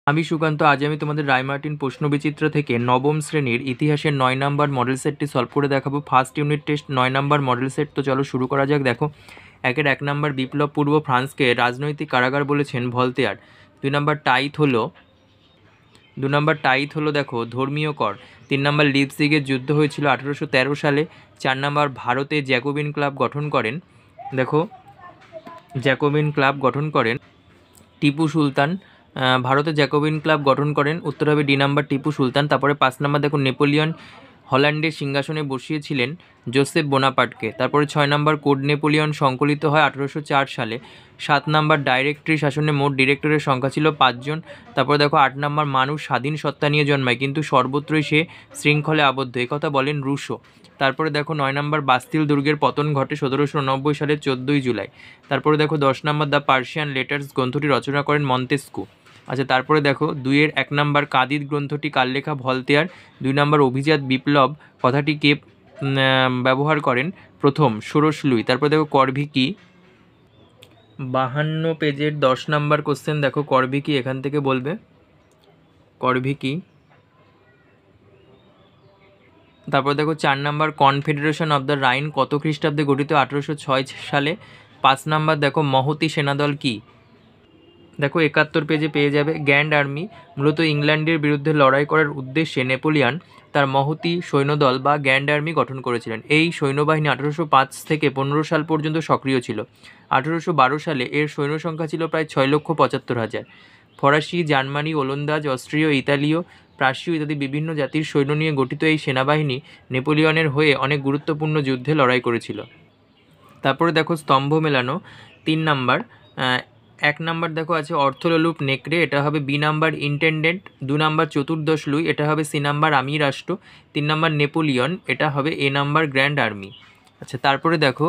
আমি সুকান্ত। আজ আমি তোমাদের রায়মার্টিন প্রশ্নবিচিত্র থেকে নবম শ্রেণীর ইতিহাসের 9 নম্বর মডেল সেটটি সলভ করে দেখাবো। ফার্স্ট ইউনিট টেস্ট 9 নম্বর মডেল সেট। তো চলো শুরু করা যাক। দেখো, 1 নম্বর, বিপ্লব পূর্ব ফ্রান্সকে রাজনৈতিক কারাগার বলেছেন ভলতেয়ার। 2 নম্বর টাইথ হলো দেখো ধর্মীয় কর। 3 নম্বর, লিপজিগের যুদ্ধ হয়েছিল 1813 সালে। 4 নম্বর, ভারতে জ্যাকোবিন ক্লাব গঠন করেন দেখো জ্যাকোবিন ক্লাব গঠন করেন টিপু সুলতান। ভারতে জ্যাকোবিন ক্লাব গঠন করেন, উত্তর হবে ডি নাম্বার, টিপু সুলতান। তারপরে 5 নম্বর দেখো, নেপোলিয়ন হল্যান্ডের সিংহাসনে বসিয়েছিলেন জোসেফ বোনাপার্টকে। তারপরে 6 নম্বর, কোড নেপোলিয়ন সংকলিত হয় 1804 সালে। 7 নম্বর, ডাইরেক্টরি শাসনে মোট ডিরেক্টরের সংখ্যা ছিল 5 জন। তারপরে দেখো 8 নম্বর, মানুষ স্বাধীন সত্তা নিয়ে জন্মায় কিন্তু সর্বত্রই সে শৃঙ্খলে আবদ্ধ, একথা বলেন রুশো। তারপরে দেখো 9 নম্বর, বাস্তিল দুর্গের পতন ঘটে 1789 সালের 14ই জুলাই। তারপরে দেখো 10 নম্বর, দ্য পার্সিয়ান লেটার্স গ্রন্থটি রচনা করেন মন্তেস্কু। আচ্ছা, তারপরে দেখো 2-এর 1 নম্বর, কাদিদ গ্রন্থটি কার লেখা? ভলতেয়ার। 2 নম্বর, অভিজাত বিপ্লব কথাটি কে ব্যবহার করেন প্রথম? ষোড়শ লুই। তারপরে দেখো করভি কি? 52 পেজের 10 নম্বর কোশ্চেন। দেখো করভি কি, এখান থেকে বলবে করভি কি। তারপর দেখো 4 নম্বর, কনফেডারেশন অফ দ্য রাইন কত খ্রিস্টাব্দে গঠিত? 1806 সালে। 5 নম্বর দেখো, মহতী সেনাদল কি? দেখো 71 পেজে পেয়ে যাবে। গ্র্যান্ড আর্মি মূলত ইংল্যান্ডের বিরুদ্ধে লড়াই করার উদ্দেশ্যে নেপোলিয়ন তার মহতী সৈন্যদল বা গ্র্যান্ড আর্মি গঠন করেছিলেন। এই সৈন্যবাহিনী 1805 থেকে 15 সাল পর্যন্ত সক্রিয় ছিল। 1812 সালে এর সৈন্য সংখ্যা ছিল প্রায় 6,75,000। ফরাসি, জার্মানি, ওলন্দাজ, অস্ট্রীয়, ইতালীয়, প্রাশীয় ইত্যাদি বিভিন্ন জাতির সৈন্য নিয়ে গঠিত এই সেনাবাহিনী নেপোলিয়নের হয়ে অনেক গুরুত্বপূর্ণ যুদ্ধে লড়াই করেছিল। তারপরে দেখো স্তম্ভ মেলানো 3 নম্বর। 1 নম্বর দেখো আছে অর্থলোলুপ নেকড়ে, এটা হবে বি নাম্বার, ইন্টেন্ডেন্ট। 2 নম্বর, চতুর্দশ লুই, এটা হবে সি নাম্বার, আমি রাষ্ট্র। 3 নম্বর, নেপোলিয়ন, এটা হবে এ নাম্বার, গ্র্যান্ড আর্মি। আচ্ছা, তারপরে দেখো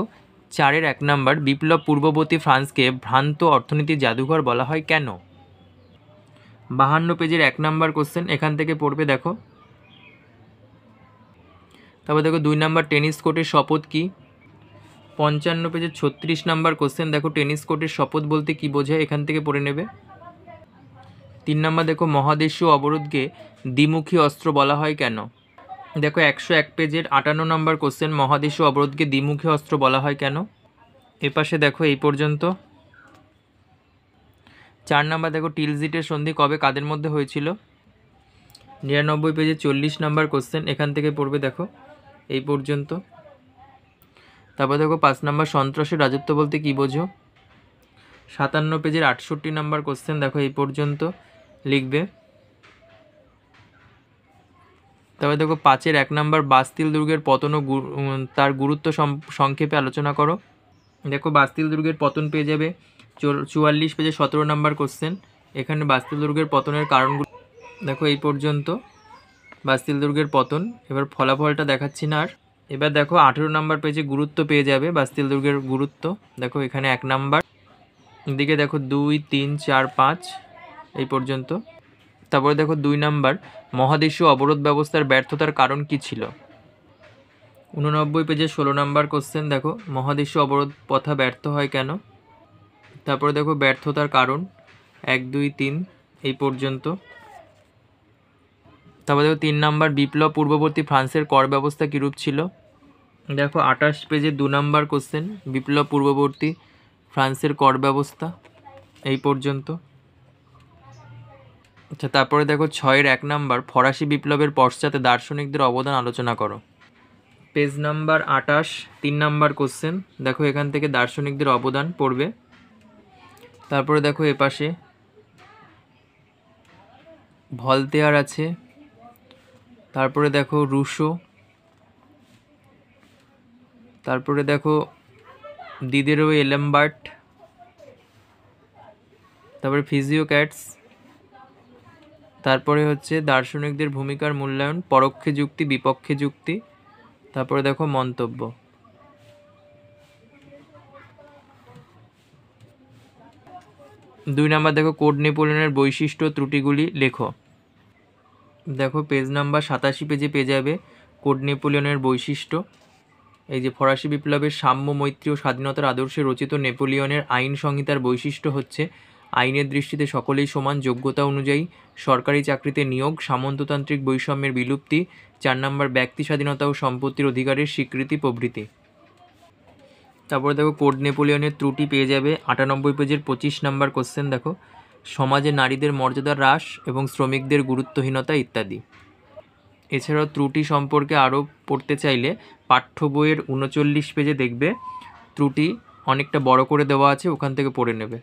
4-এর 1 নম্বর, বিপ্লব পূর্ববর্তী ফ্রান্সকে ভ্রান্ত অর্থনীতির জাদুঘর বলা হয় কেন? 52 পেজের 1 নম্বর কোশ্চেন, এখান থেকে পড়বে দেখো। তারপর দেখো 2 নম্বর, টেনিস কোর্টের শপথ কি? 55 পেজের 36 নম্বর কোশ্চেন। দেখো টেনিস কোর্টের শপথ বলতে কি বোঝায়, এখান থেকে পড়ে নেবে। 3 নম্বর দেখো, মহাদেশীয় অবরোধকে দ্বিমুখী অস্ত্র বলা হয় কেন? দেখো 101 পেজের 58 নম্বর কোশ্চেন, মহাদেশীয় অবরোধকে দ্বিমুখী অস্ত্র বলা হয় কেন? এপাশে দেখো এই পর্যন্ত। 4 নম্বর দেখো, টিলজিটের সন্ধি কবে কাদের মধ্যে হয়েছিল? 99 পেজে 40 নম্বর কোশ্চেন, এখান থেকে পড়বে দেখো এই পর্যন্ত। তারপর দেখো 5 নম্বর, সন্ত্রাসের রাজত্ব বলতে কি বোঝো? 57 পেজের 68 নম্বর কোশ্চেন, দেখো এই পর্যন্ত লিখবে। তারপর দেখো 5-এর 1 নম্বর, বাস্তিল দুর্গের পতন ও তার গুরুত্ব সংক্ষেপে আলোচনা করো। দেখো বাস্তিল দুর্গের পতন পেয়ে যাবে 44 পেজে 17 নম্বর কোশ্চেন। এখানে বাস্তিল দুর্গের পতনের কারণগুলো দেখো এই পর্যন্ত, বাস্তিল দুর্গের পতন। এবার ফলাফলটা দেখাচ্ছি না আর। এবার দেখো 18 নম্বর পেজে গুরুত্ব পেয়ে যাবে, বাস্তিল দুর্গের গুরুত্ব। দেখো এখানে 1 নম্বর, এদিকে দেখো 2, 3, 4, 5 এই পর্যন্ত। তারপরে দেখো 2 নম্বর, মহাদেশীয় অবরোধ ব্যবস্থার ব্যর্থতার কারণ কি ছিল? 89 পেজে 16 নম্বর কোশ্চেন। দেখো মহাদেশীয় অবরোধ প্রথা ব্যর্থ হয় কেন? তারপরে দেখো ব্যর্থতার কারণ 1, 2, 3 এই পর্যন্ত। তারপরে দেখো 3 নম্বর, বিপ্লব পূর্ববর্তী ফ্রান্সের কর ব্যবস্থা কীরূপ ছিল? দেখো 28 পেজে 2 নম্বর কোশ্চেন, বিপ্লব পূর্ববর্তী ফ্রান্সের কর ব্যবস্থা এই পর্যন্ত। আচ্ছা, তারপরে দেখো 6-এর 1 নম্বর, ফরাসি বিপ্লবের পশ্চাতে দার্শনিকদের অবদান আলোচনা করো। পেজ নাম্বার 28, 3 নম্বর কোশ্চেন। দেখো এখান থেকে দার্শনিকদের অবদান পড়বে। তারপরে দেখো এপাশে ভলতেয়ার আছে, তারপরে দেখো রুশো, তারপরে দেখো দিদেরো এলেমবার্ট, তারপরে ফিজিওক্যাটস, তারপরে হচ্ছে দার্শনিকদের ভূমিকার মূল্যায়ন, পরোক্ষে যুক্তি, বিপক্ষে যুক্তি, তারপরে দেখো মন্তব্য। দুই নাম্বার দেখো, কোড নেপোলিয়নের বৈশিষ্ট্য ত্রুটিগুলি লেখো। দেখো পেজ নাম্বার 87 পেজে পেয়ে যাবে কোড নেপোলিয়নের বৈশিষ্ট্য। এই যে ফরাসি বিপ্লবের সাম্য, মৈত্রী ও স্বাধীনতার আদর্শে রচিত নেপোলিয়নের আইন সংহিতার বৈশিষ্ট্য হচ্ছে আইনের দৃষ্টিতে সকলেই সমান, যোগ্যতা অনুযায়ী সরকারি চাকরিতে নিয়োগ, সামন্ততান্ত্রিক বৈষম্যের বিলুপ্তি। 4 নম্বর ব্যক্তি স্বাধীনতা ও সম্পত্তির অধিকারের স্বীকৃতি প্রভৃতি। তারপরে দেখো কোড নেপোলিয়নের ত্রুটি পেয়ে যাবে 98 পেজের 25 নম্বর কোশ্চেন। দেখো সমাজে নারীদের মর্যাদা হ্রাস এবং শ্রমিকদের গুরুত্বহীনতা ইত্যাদি। এছাড়াও ত্রুটি সম্পর্কে আরও পড়তে চাইলে পাঠ্য বইয়ের 39 পেজে দেখবে ত্রুটি অনেকটা বড় করে দেওয়া আছে, ওখান থেকে পড়ে নেবে।